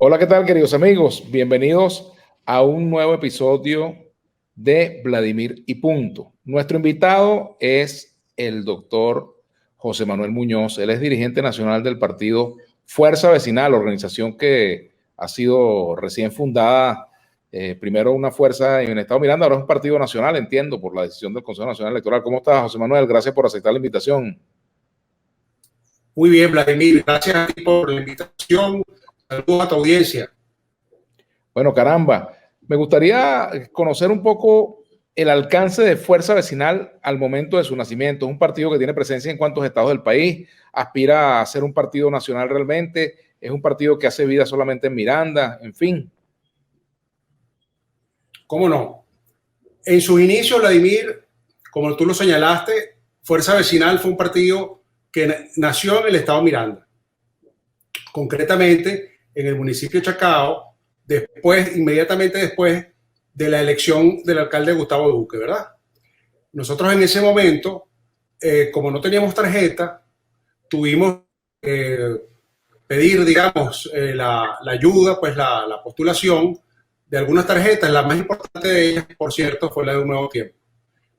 Hola, ¿qué tal, queridos amigos? Bienvenidos a un nuevo episodio de Vladimir y Punto. Nuestro invitado es el doctor José Manuel Muñoz. Él es dirigente nacional del partido Fuerza Vecinal, organización que ha sido recién fundada. Primero una fuerza en el Estado Miranda, ahora es un partido nacional, entiendo, por la decisión del Consejo Nacional Electoral. ¿Cómo estás, José Manuel? Gracias por aceptar la invitación. Muy bien, Vladimir, gracias a ti por la invitación. Saludos a tu audiencia. Bueno, caramba, me gustaría conocer un poco el alcance de Fuerza Vecinal al momento de su nacimiento. Es un partido que tiene presencia en cuantos estados del país, aspira a ser un partido nacional realmente, es un partido que hace vida solamente en Miranda, en fin. ¿Cómo no? En sus inicios, Vladimir, como tú lo señalaste, Fuerza Vecinal fue un partido que nació en el estado Miranda, concretamente en el municipio de Chacao, inmediatamente después de la elección del alcalde Gustavo Duque, ¿verdad? Nosotros en ese momento, como no teníamos tarjeta, tuvimos pedir, digamos, la ayuda, pues la postulación de algunas tarjetas. La más importante de ellas, por cierto, fue la de Un Nuevo Tiempo.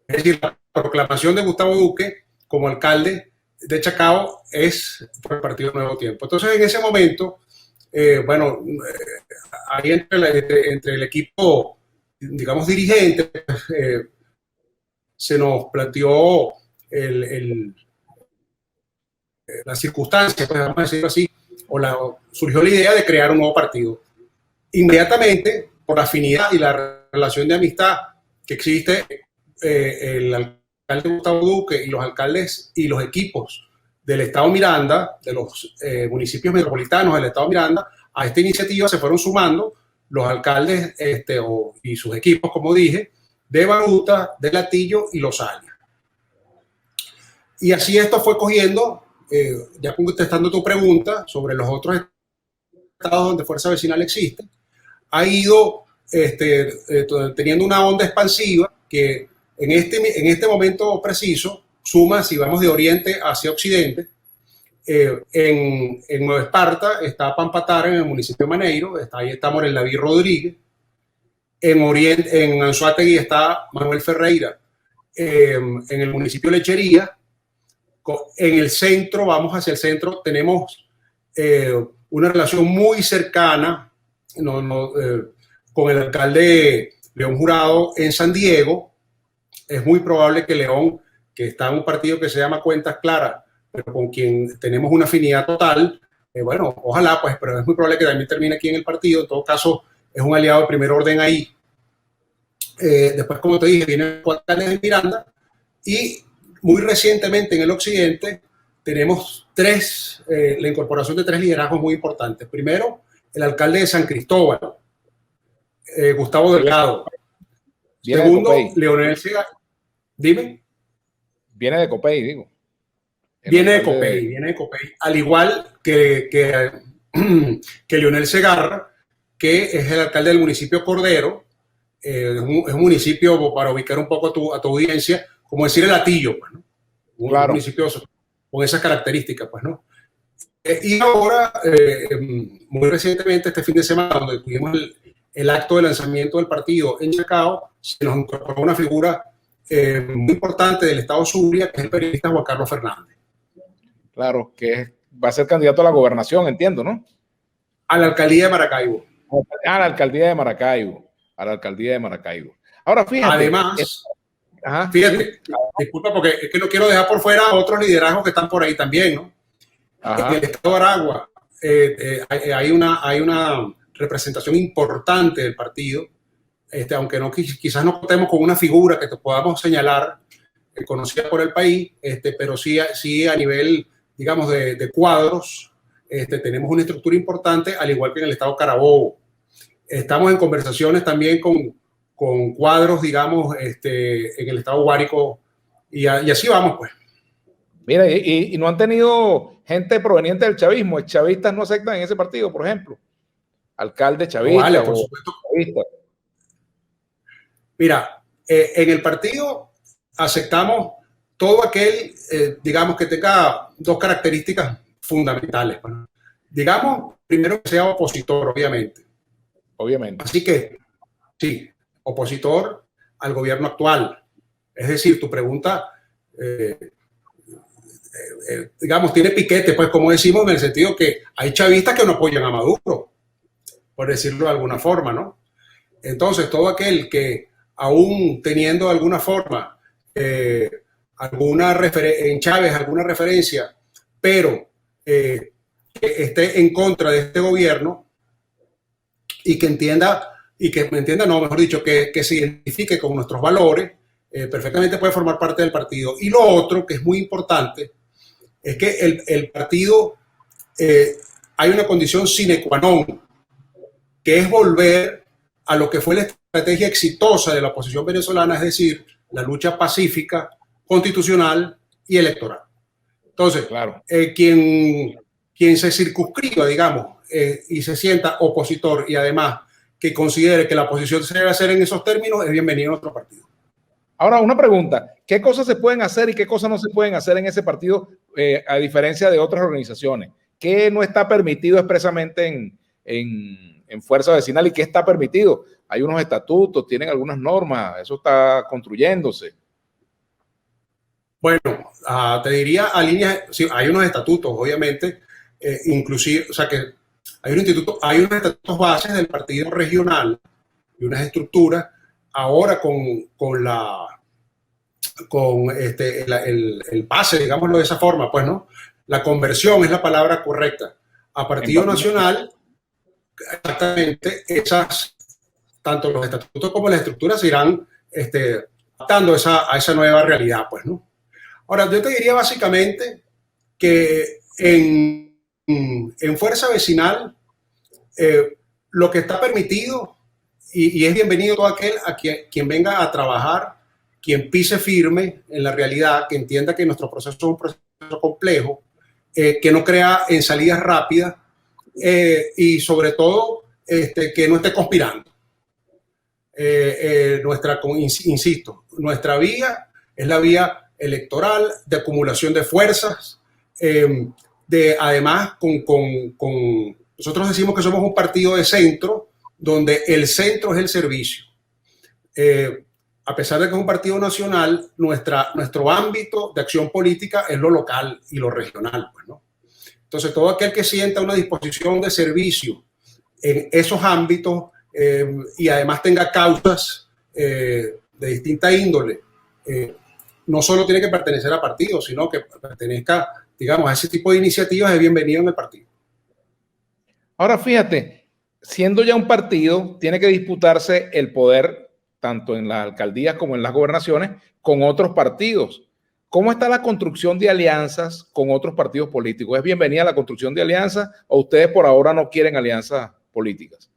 Es decir, la proclamación de Gustavo Duque como alcalde de Chacao es por el Partido Nuevo Tiempo. Entonces, en ese momento, ahí entre el equipo, digamos, dirigente, se nos planteó la circunstancia, pues vamos a decirlo así, surgió la idea de crear un nuevo partido. Inmediatamente, por la afinidad y la relación de amistad que existe, el alcalde Gustavo Duque y los alcaldes y los equipos del estado Miranda, de los municipios metropolitanos del estado Miranda, a esta iniciativa se fueron sumando los alcaldes y sus equipos, como dije, de Baruta, de Latillo y Los Años. Y así esto fue cogiendo, ya contestando tu pregunta sobre los otros estados donde Fuerza Vecinal existe, ha ido teniendo una onda expansiva que en este momento preciso suma, si vamos de oriente hacia occidente, en Nueva Esparta está Pampatara, en el municipio de Maneiro, ahí está Morel David Rodríguez, en Anzoátegui está Manuel Ferreira, en el municipio de Lechería. En el centro, vamos hacia el centro, tenemos una relación muy cercana con el alcalde León Jurado en San Diego. Es muy probable que León, que está en un partido que se llama Cuentas Claras, pero con quien tenemos una afinidad total, bueno, ojalá, pues, pero es muy probable que también termine aquí en el partido. En todo caso, es un aliado de primer orden ahí. Después, como te dije, vienen los alcaldes de Miranda y muy recientemente en el occidente tenemos la incorporación de 3 liderazgos muy importantes. Primero, el alcalde de San Cristóbal, Gustavo Delgado. Segundo, Leonel Segarra. Dime. Viene de Copey, digo. Viene de Copey. Al igual que Leonel Segarra, que es el alcalde del municipio Cordero. Es un municipio, para ubicar un poco a tu audiencia, como decir el Latillo, pues, ¿no? Un municipio con esas características, pues, ¿no? Y ahora, muy recientemente, este fin de semana, donde tuvimos el acto de lanzamiento del partido en Chacao, se nos incorporó una figura muy importante del estado Zulia, que es el periodista Juan Carlos Fernández. Claro, que va a ser candidato a la gobernación, entiendo, ¿no? A la alcaldía de Maracaibo. A la alcaldía de Maracaibo. A la alcaldía de Maracaibo. Ahora, fíjate. Además, fíjate, disculpa, porque es que no quiero dejar por fuera otros liderazgos que están por ahí también, ¿no? En el estado de Aragua hay una representación importante del partido, aunque quizás no contemos con una figura que te podamos señalar conocida por el país, pero sí a nivel, digamos, de cuadros, tenemos una estructura importante, al igual que en el estado Carabobo. Estamos en conversaciones también con cuadros, digamos, en el estado Guárico, y así vamos, pues. Mira, y no han tenido gente proveniente del chavismo. Chavistas no aceptan en ese partido, por ejemplo. Alcalde chavista. No, vale, por supuesto. Chavista. Mira, en el partido aceptamos todo aquel, digamos, que tenga 2 características fundamentales. Bueno, digamos, primero que sea opositor, obviamente. Obviamente. Así que, sí, opositor al gobierno actual. Es decir, tu pregunta, digamos, tiene piquete, pues como decimos, en el sentido que hay chavistas que no apoyan a Maduro, por decirlo de alguna forma, ¿no? Entonces, todo aquel que aún teniendo de alguna forma en Chávez alguna referencia, pero que esté en contra de este gobierno y que entienda, no, mejor dicho, que se identifique con nuestros valores, perfectamente puede formar parte del partido. Y lo otro, que es muy importante, es que el partido, hay una condición sine qua non, que es volver a lo que fue la estrategia exitosa de la oposición venezolana, es decir, la lucha pacífica, constitucional y electoral. Entonces, claro. Quien se circunscriba, digamos, y se sienta opositor y además que considere que la oposición se debe hacer en esos términos, es bienvenido a otro partido. Ahora, una pregunta, ¿qué cosas se pueden hacer y qué cosas no se pueden hacer en ese partido, a diferencia de otras organizaciones? ¿Qué no está permitido expresamente en Fuerza Vecinal y qué está permitido? Hay unos estatutos, tienen algunas normas, eso está construyéndose. Bueno, te diría a líneas, sí, hay unos estatutos, obviamente, inclusive, o sea que hay unos estatutos bases del partido regional y unas estructuras. Ahora el pase, digámoslo de esa forma, pues no, la conversión es la palabra correcta a partido nacional, exactamente, tanto los estatutos como las estructuras se irán adaptando a esa nueva realidad, pues no. Ahora, yo te diría básicamente que en Fuerza Vecinal lo que está permitido y es bienvenido todo aquel quien venga a trabajar, quien pise firme en la realidad, que entienda que nuestro proceso es un proceso complejo, que no crea en salidas rápidas y sobre todo que no esté conspirando. Insisto, nuestra vía es la vía electoral, de acumulación de fuerzas, además nosotros decimos que somos un partido de centro, donde el centro es el servicio. A pesar de que es un partido nacional, nuestro ámbito de acción política es lo local y lo regional, pues, ¿no? Entonces, todo aquel que sienta una disposición de servicio en esos ámbitos y además tenga causas de distinta índole, no solo tiene que pertenecer a partidos, sino que pertenezca, digamos, a ese tipo de iniciativas, es bienvenido en el partido. Ahora, fíjate, siendo ya un partido, tiene que disputarse el poder, tanto en las alcaldías como en las gobernaciones, con otros partidos. ¿Cómo está la construcción de alianzas con otros partidos políticos? ¿Es bienvenida la construcción de alianzas o ustedes por ahora no quieren alianzas políticas?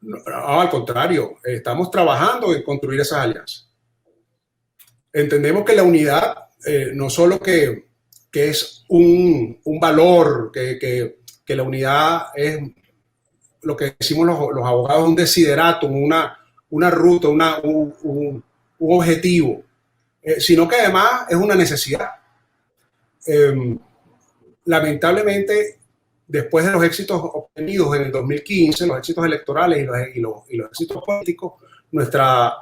No, al contrario, estamos trabajando en construir esas alianzas. Entendemos que la unidad no solo que es un valor, que la unidad es lo que decimos los abogados, un desideratum, una ruta, un objetivo, sino que además es una necesidad. Lamentablemente, después de los éxitos obtenidos en el 2015, los éxitos electorales y los éxitos políticos, nuestra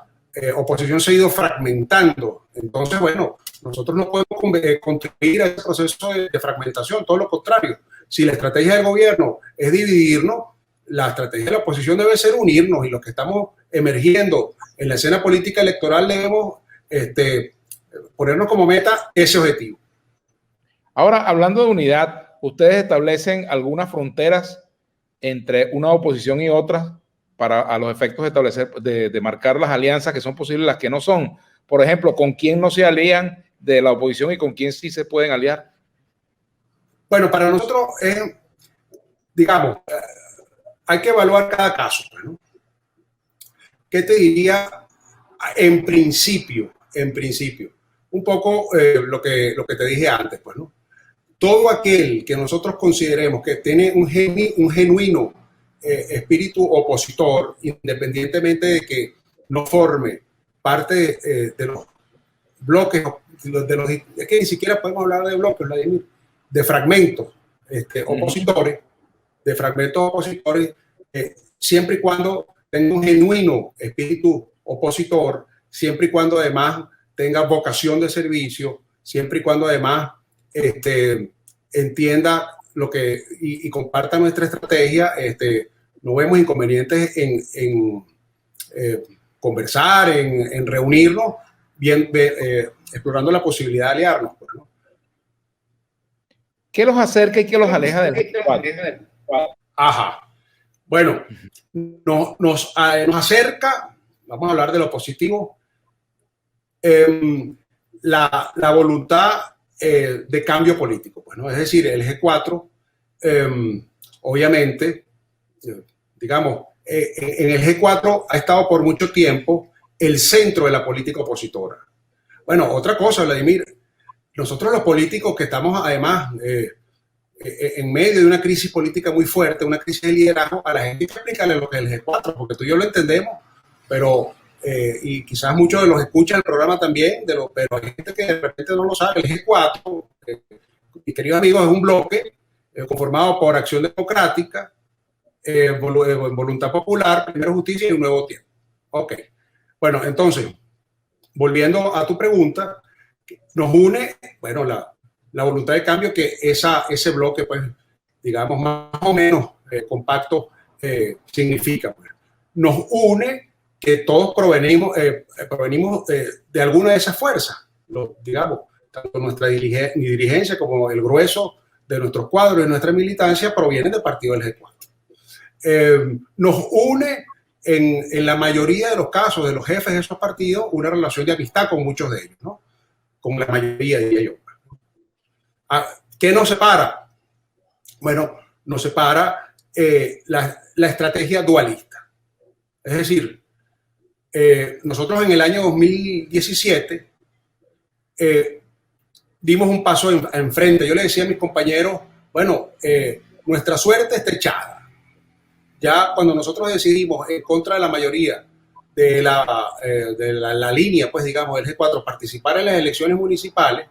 oposición se ha ido fragmentando. Entonces, bueno, nosotros no podemos contribuir a ese proceso de fragmentación, todo lo contrario. Si la estrategia del gobierno es dividirnos, la estrategia de la oposición debe ser unirnos, y los que estamos emergiendo en la escena política electoral debemos ponernos como meta ese objetivo. Ahora, hablando de unidad, ¿ustedes establecen algunas fronteras entre una oposición y otra para a los efectos de establecer, de marcar las alianzas que son posibles y las que no son? Por ejemplo, ¿con quién no se alían de la oposición y con quién sí se pueden aliar? Bueno, para nosotros digamos, hay que evaluar cada caso, ¿no? ¿Qué te diría? En principio, un poco lo que te dije antes, pues, ¿no? Todo aquel que nosotros consideremos que tiene un genuino espíritu opositor, independientemente de que no forme parte de los bloques, es que ni siquiera podemos hablar de bloques, Vladimir, de fragmentos opositores, de fragmentos opositores, siempre y cuando tenga un genuino espíritu opositor, siempre y cuando además tenga vocación de servicio, siempre y cuando además entienda lo que y comparta nuestra estrategia. No vemos inconvenientes en conversar, en reunirnos, explorando la posibilidad de aliarnos, pues, ¿no? ¿Qué los acerca y qué los aleja del G4? Ajá. Bueno, nos acerca, vamos a hablar de lo positivo, la voluntad de cambio político, pues, ¿no? Es decir, el G4, obviamente, digamos, en el G4 ha estado por mucho tiempo el centro de la política opositora. Bueno, otra cosa, Vladimir, nosotros los políticos que estamos además en medio de una crisis política muy fuerte, una crisis de liderazgo, a la gente hay que explicarle lo que es el G4, porque tú y yo lo entendemos, pero y quizás muchos de los escuchan el programa también, pero hay gente que de repente no lo sabe. El G4, mis queridos amigos, es un bloque conformado por Acción Democrática, Voluntad Popular, Primero Justicia y Un Nuevo Tiempo. Ok. Bueno, entonces, volviendo a tu pregunta, nos une, bueno, la voluntad de cambio que ese bloque, pues, digamos, más o menos compacto significa. Pues. Nos une que todos provenimos de alguna de esas fuerzas, digamos, tanto nuestra dirigencia como el grueso de nuestros cuadros y nuestra militancia provienen del partido del G4. Nos une en la mayoría de los casos de los jefes de esos partidos una relación de amistad con muchos de ellos, ¿no? Con la mayoría, diría yo. ¿Qué nos separa? Bueno, nos separa la estrategia dualista. Es decir, nosotros en el año 2017 dimos un paso enfrente. Yo le decía a mis compañeros, bueno, nuestra suerte está echada. Ya cuando nosotros decidimos en contra de la mayoría de la línea, pues digamos, del G4, participar en las elecciones municipales,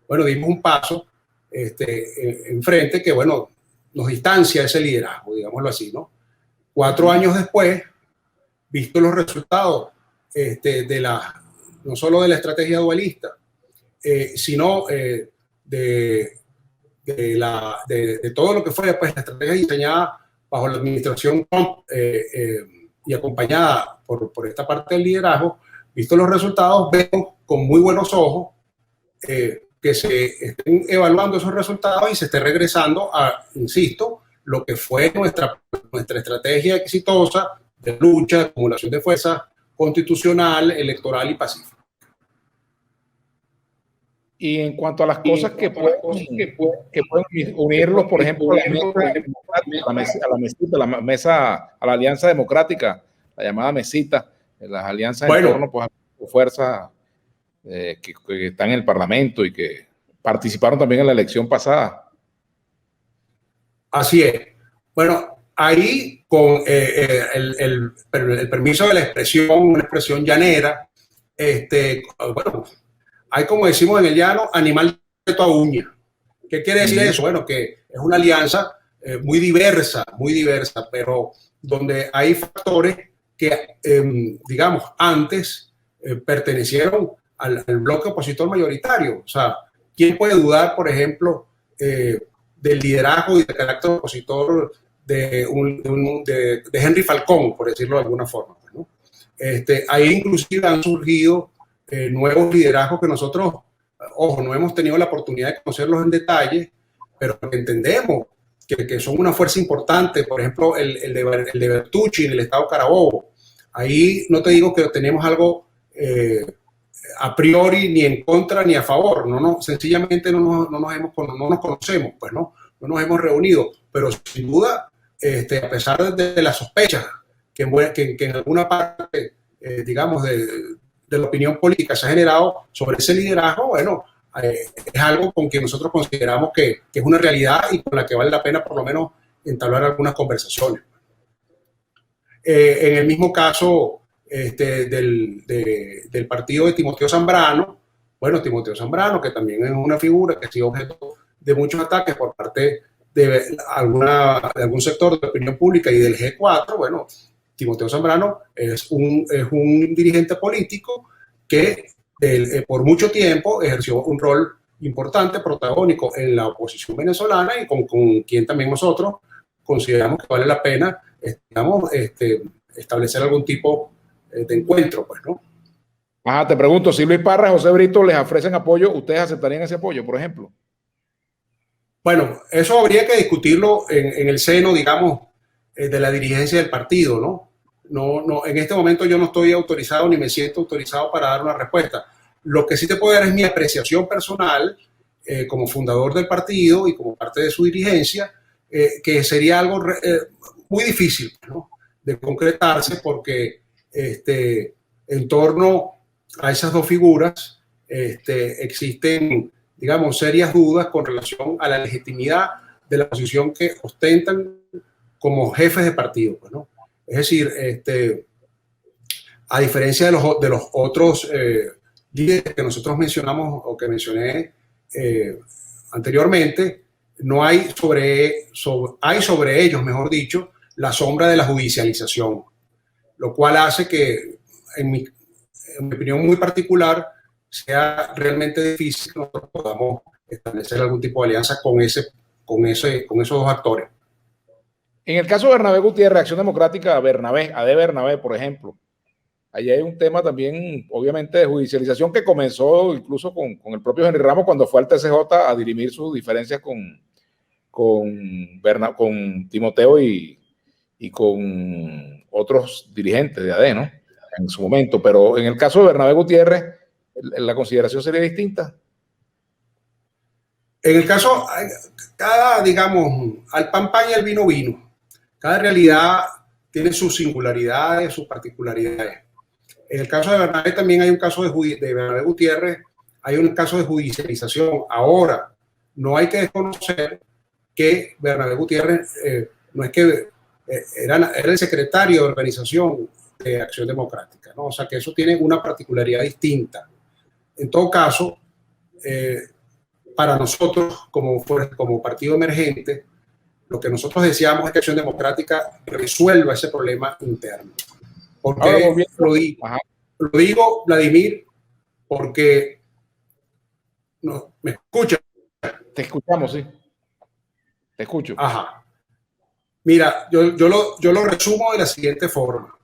bueno, dimos un paso enfrente que, bueno, nos distancia de ese liderazgo, digámoslo así, ¿no? 4 años después, visto los resultados no solo de la estrategia dualista, sino de todo lo que fue pues, la estrategia diseñada bajo la administración Trump y acompañada por esta parte del liderazgo, visto los resultados, vemos con muy buenos ojos que se estén evaluando esos resultados y se esté regresando a, insisto, lo que fue nuestra estrategia exitosa de lucha, de acumulación de fuerza constitucional, electoral y pacífica. Y en cuanto a las cosas que pueden unirlos, por ejemplo, a la alianza democrática, la llamada mesita, las alianzas en torno pues, a fuerzas que están en el Parlamento y que participaron también en la elección pasada. Así es. Bueno, ahí con el permiso de la expresión, una expresión llanera, bueno, hay, como decimos en el llano, animal de toda uña. ¿Qué quiere decir eso? Bueno, que es una alianza muy diversa, pero donde hay factores que, digamos, antes pertenecieron al bloque opositor mayoritario. O sea, ¿quién puede dudar, por ejemplo, del liderazgo y del carácter opositor de Henry Falcón, por decirlo de alguna forma, ¿no? Ahí inclusive han surgido nuevos liderazgos que nosotros, ojo, no hemos tenido la oportunidad de conocerlos en detalle, pero entendemos que son una fuerza importante. Por ejemplo, el de Bertucci en el estado Carabobo. Ahí no te digo que tenemos algo a priori ni en contra ni a favor, sencillamente no nos conocemos, pues no nos hemos reunido, pero sin duda, a pesar de las sospechas que en alguna parte, digamos, de la opinión política se ha generado sobre ese liderazgo, bueno, es algo con que nosotros consideramos que es una realidad y con la que vale la pena por lo menos entablar algunas conversaciones. En el mismo caso del partido de Timoteo Zambrano, bueno, Timoteo Zambrano, que también es una figura que ha sido objeto de muchos ataques por parte de algún sector de la opinión pública y del G4, bueno, Timoteo Zambrano es un dirigente político que por mucho tiempo ejerció un rol importante, protagónico en la oposición venezolana y con quien también nosotros consideramos que vale la pena, digamos, establecer algún tipo de encuentro, pues, ¿no? Ajá, te pregunto, si Luis Parra y José Brito les ofrecen apoyo, ¿ustedes aceptarían ese apoyo, por ejemplo? Bueno, eso habría que discutirlo en el seno, digamos, de la dirigencia del partido, ¿no? No, en este momento yo no estoy autorizado ni me siento autorizado para dar una respuesta. Lo que sí te puedo dar es mi apreciación personal como fundador del partido y como parte de su dirigencia, que sería algo muy difícil, ¿no?, de concretarse porque en torno a esas dos figuras existen, digamos, serias dudas con relación a la legitimidad de la posición que ostentan como jefes de partido, pues, ¿no? Es decir, a diferencia de los otros líderes que nosotros mencionamos o que mencioné anteriormente, no hay hay sobre ellos, mejor dicho, la sombra de la judicialización, lo cual hace que, en mi opinión muy particular, sea realmente difícil que nosotros podamos establecer algún tipo de alianza con esos dos actores. En el caso de Bernabé Gutiérrez, Acción Democrática, AD Bernabé, por ejemplo, allí hay un tema también, obviamente, de judicialización que comenzó incluso con el propio Henry Ramos cuando fue al TCJ a dirimir sus diferencias con Timoteo y con otros dirigentes de AD, ¿no?, en su momento. Pero en el caso de Bernabé Gutiérrez, la consideración sería distinta. En el caso, digamos, al pan pan y al vino vino. Cada realidad tiene sus singularidades, sus particularidades. En el caso de Bernabé también hay un caso de Bernabé Gutiérrez, hay un caso de judicialización. Ahora, no hay que desconocer que Bernabé Gutiérrez no es que era el secretario de organización de Acción Democrática, ¿no? O sea que eso tiene una particularidad distinta. En todo caso, para nosotros como partido emergente, lo que nosotros deseamos es que Acción Democrática resuelva ese problema interno. Porque lo digo, Vladimir, porque no, ¿me escuchas? Te escuchamos, sí. Te escucho. Ajá. Mira, yo lo resumo de la siguiente forma.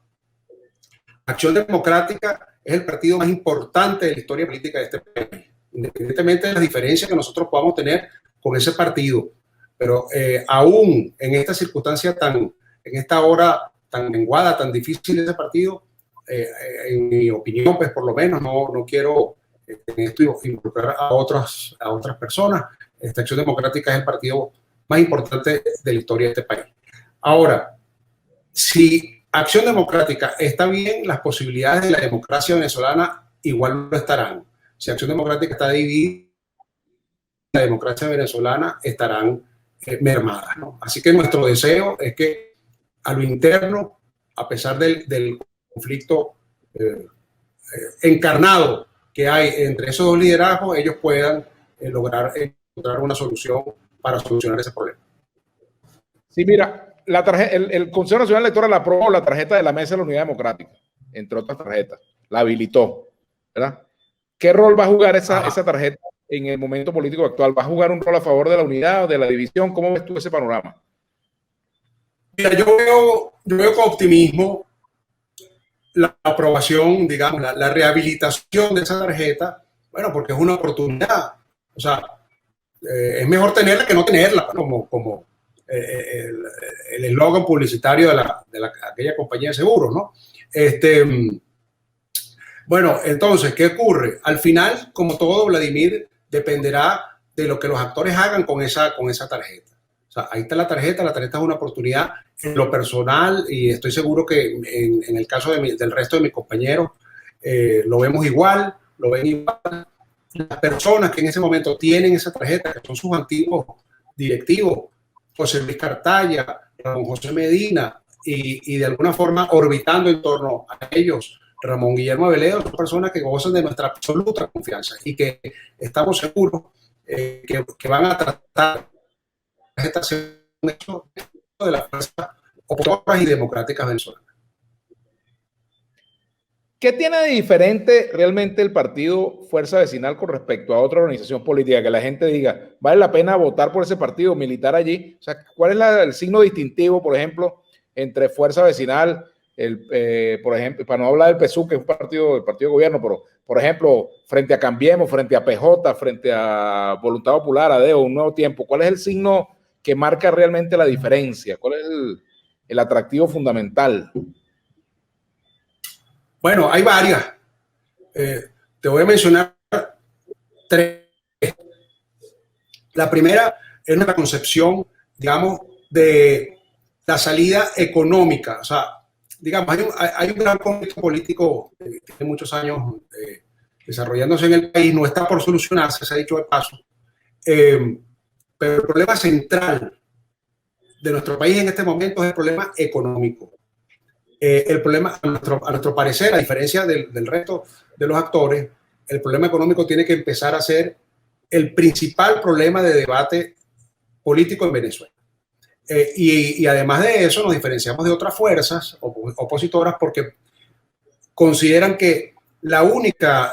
Acción Democrática es el partido más importante de la historia política de este país, independientemente de las diferencias que nosotros podamos tener con ese partido. Pero aún en esta circunstancia en esta hora tan menguada, tan difícil de ese partido, en mi opinión, pues por lo menos no quiero en esto involucrar a otras personas. Esta Acción Democrática es el partido más importante de la historia de este país. Ahora, si Acción Democrática está bien, las posibilidades de la democracia venezolana igual lo estarán. Si Acción Democrática está dividida, la democracia venezolana estarán mermadas, ¿no? Así que nuestro deseo es que a lo interno, a pesar del conflicto encarnado que hay entre esos dos liderazgos, ellos puedan lograr encontrar una solución para solucionar ese problema. Sí, mira, el Consejo Nacional Electoral aprobó la tarjeta de la Mesa de la Unidad Democrática, entre otras tarjetas, la habilitó, ¿verdad? ¿Qué rol va a jugar esa tarjeta en el momento político actual? ¿Va a jugar un rol a favor de la unidad o de la división? ¿Cómo ves tú ese panorama? Mira, yo veo con optimismo la aprobación, digamos, la rehabilitación de esa tarjeta, bueno, porque es una oportunidad. O sea, es mejor tenerla que no tenerla, como el eslogan publicitario de aquella compañía de seguros, ¿no? Bueno, entonces, ¿qué ocurre? Al final, como todo, Vladimir, dependerá de lo que los actores hagan con esa tarjeta. O sea, ahí está la tarjeta es una oportunidad en lo personal y estoy seguro que en el caso del resto de mis compañeros lo vemos igual, lo ven igual. Las personas que en ese momento tienen esa tarjeta, que son sus antiguos directivos, José Luis Cartaya, Ramón José Medina y de alguna forma orbitando en torno a ellos, Ramón Guillermo Aveledo, son personas que gozan de nuestra absoluta confianza y que estamos seguros que van a tratar de las fuerzas opositoras y democráticas venezolanas. ¿Qué tiene de diferente realmente el partido Fuerza Vecinal con respecto a otra organización política? Que la gente diga, ¿vale la pena votar por ese partido, militar allí? O sea, ¿cuál es el signo distintivo, por ejemplo, entre Fuerza Vecinal, por ejemplo, para no hablar del PSUV, que es un partido del partido de gobierno, pero, por ejemplo, frente a Cambiemos, frente a PJ, frente a Voluntad Popular, ADEO, Un Nuevo Tiempo? ¿Cuál es el signo que marca realmente la diferencia? ¿Cuál es el atractivo fundamental? Bueno, hay varias. Te voy a mencionar tres. La primera es nuestra concepción, digamos, de la salida económica. O sea, digamos, hay un gran conflicto político que tiene muchos años desarrollándose en el país, no está por solucionarse, se ha dicho de paso. Pero el problema central de nuestro país en este momento es el problema económico. El problema, a nuestro parecer, a diferencia del resto de los actores, el problema económico tiene que empezar a ser el principal problema de debate político en Venezuela. Y además de eso, nos diferenciamos de otras fuerzas opositoras porque consideran que la única,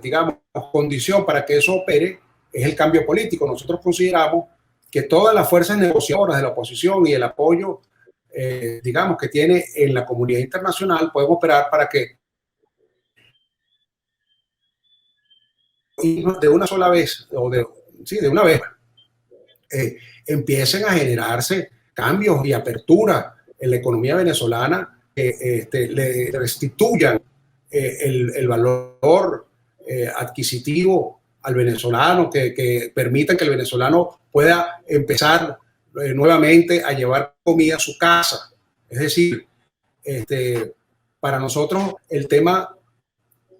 digamos, condición para que eso opere es el cambio político. Nosotros consideramos que todas las fuerzas negociadoras de la oposición y el apoyo digamos, que tiene en la comunidad internacional pueden operar para que de una sola vez, o de una vez, empiecen a generarse cambios y apertura en la economía venezolana, le restituyan el valor adquisitivo al venezolano, que permitan que el venezolano pueda empezar nuevamente a llevar comida a su casa. Es decir, para nosotros el tema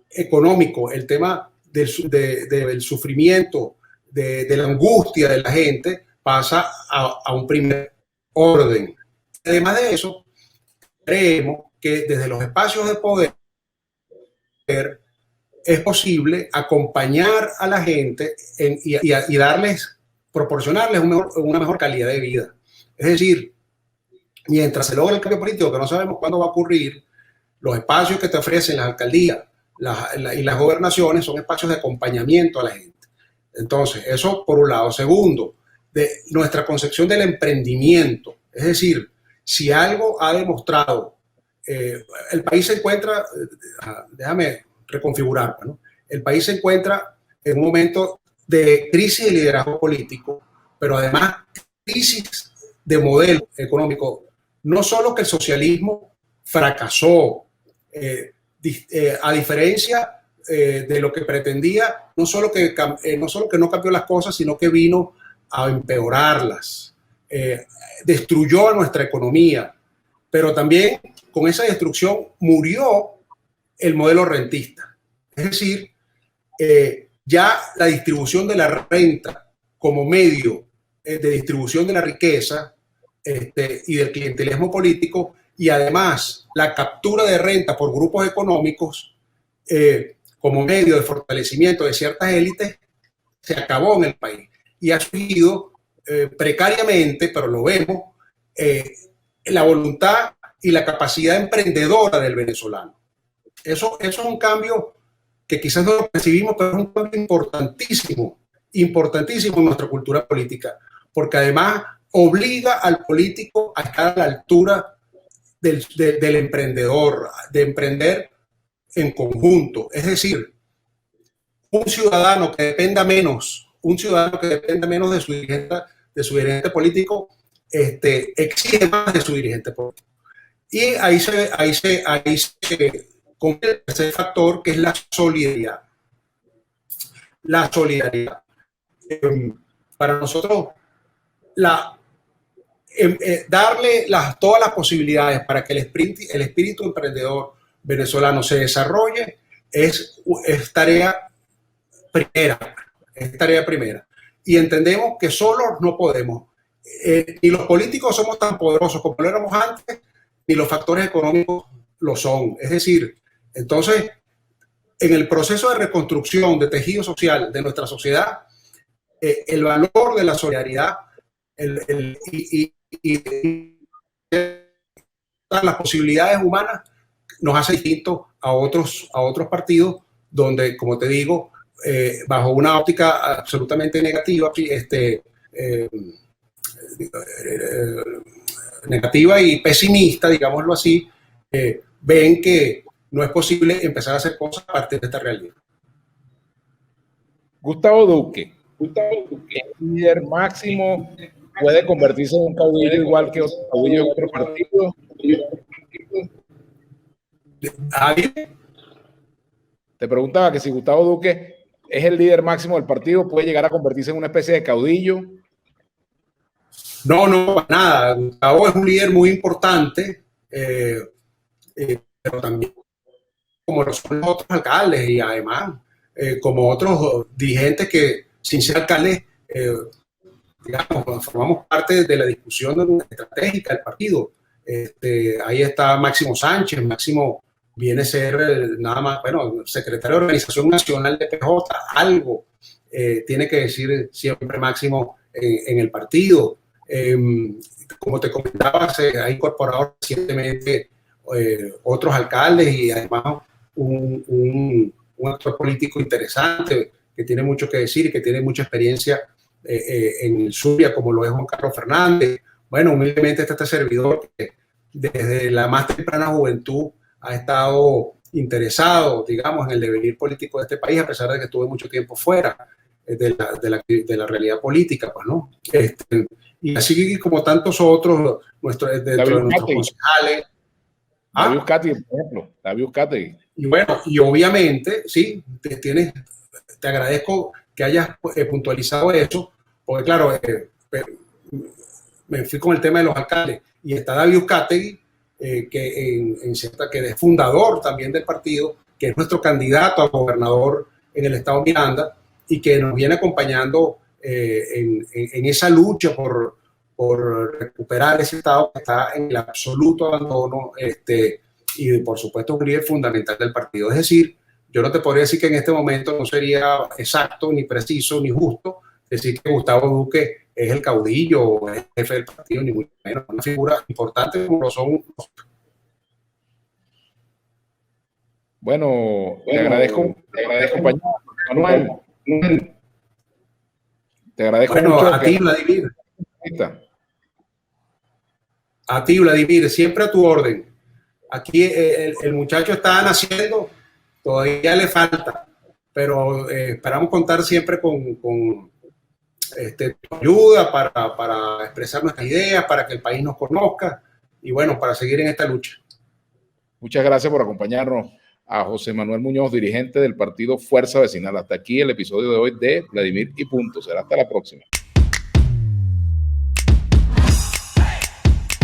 económico, el tema del sufrimiento, de la angustia de la gente pasa a un primer orden. Además de eso, creemos que desde los espacios de poder es posible acompañar a la gente y proporcionarles una mejor calidad de vida. Es decir, mientras se logra el cambio político, que no sabemos cuándo va a ocurrir, los espacios que te ofrecen las alcaldías y las gobernaciones son espacios de acompañamiento a la gente. Entonces, eso por un lado. Segundo, de nuestra concepción del emprendimiento. Es decir, si algo ha demostrado, el país se encuentra, déjame reconfigurar, ¿no? El país se encuentra en un momento de crisis de liderazgo político, pero además crisis de modelo económico. No solo que el socialismo fracasó, a diferencia de lo que pretendía, no solo que no cambió las cosas, sino que vino a empeorarlas, destruyó a nuestra economía, pero también con esa destrucción murió el modelo rentista. Es decir, ya la distribución de la renta como medio de distribución de la riqueza y del clientelismo político, y además la captura de renta por grupos económicos como medio de fortalecimiento de ciertas élites, se acabó en el país. Y ha surgido precariamente, pero lo vemos, la voluntad y la capacidad emprendedora del venezolano. Eso es un cambio que quizás no lo percibimos, pero es un cambio importantísimo en nuestra cultura política, porque además obliga al político a estar a la altura del emprendedor, de emprender en conjunto. Es decir, un ciudadano que dependa menos de su dirigente político, exige más de su dirigente político. Y ahí se con el tercer factor, que es la solidaridad. La solidaridad. Para nosotros, darle todas las posibilidades para que el espíritu emprendedor venezolano se desarrolle es tarea primera. Y entendemos que solos no podemos. Ni los políticos somos tan poderosos como lo éramos antes, ni los factores económicos lo son. Es decir, entonces, en el proceso de reconstrucción de tejido social de nuestra sociedad, el valor de la solidaridad y las posibilidades humanas nos hace distintos a otros partidos donde, como te digo, bajo una óptica absolutamente negativa, negativa y pesimista, digámoslo así, ven que no es posible empezar a hacer cosas a partir de esta realidad. Gustavo Duque, el líder máximo, puede convertirse en un caudillo igual que otros caudillos de otros partidos. Te preguntaba que si Gustavo Duque es el líder máximo del partido, puede llegar a convertirse en una especie de caudillo. No, nada. Gustavo es un líder muy importante, pero también como lo son los otros alcaldes y además como otros dirigentes que sin ser alcaldes, digamos, formamos parte de la discusión estratégica del partido. Ahí está Máximo Sánchez. Máximo viene a ser nada más, bueno, secretario de Organización Nacional de PJ, algo tiene que decir siempre Máximo en el partido. Como te comentaba, se ha incorporado recientemente otros alcaldes y además un actor político interesante que tiene mucho que decir y que tiene mucha experiencia en Zulia, como lo es Juan Carlos Fernández. Bueno, humildemente está este servidor que desde la más temprana juventud ha estado interesado, digamos, en el devenir político de este país, a pesar de que estuve mucho tiempo fuera de la realidad política, pues, ¿no? Y así como tantos otros, dentro de nuestros concejales. David Uzcategui, por ejemplo. David Uzcategui. Y bueno, y obviamente, sí, te agradezco que hayas puntualizado eso, porque claro, me fui con el tema de los alcaldes, y está David Uzcategui, que es fundador también del partido, que es nuestro candidato a gobernador en el estado de Miranda, y que nos viene acompañando en esa lucha por recuperar ese estado que está en el absoluto abandono, y por supuesto un líder fundamental del partido. Es decir, yo no te podría decir que en este momento no sería exacto, ni preciso, ni justo decir que Gustavo Duque es el caudillo o es el jefe del partido, ni mucho menos. Una figura importante como lo son. Bueno, te agradezco, compañero Manuel. Te agradezco mucho. A ti, Vladimir. A ti, Vladimir, siempre a tu orden. Aquí el muchacho está naciendo, todavía le falta, pero esperamos contar siempre con tu ayuda para expresar nuestras ideas, para que el país nos conozca y bueno, para seguir en esta lucha. Muchas gracias por acompañarnos a José Manuel Muñoz, dirigente del partido Fuerza Vecinal. Hasta aquí el episodio de hoy de Vladimir y Punto. Será hasta la próxima.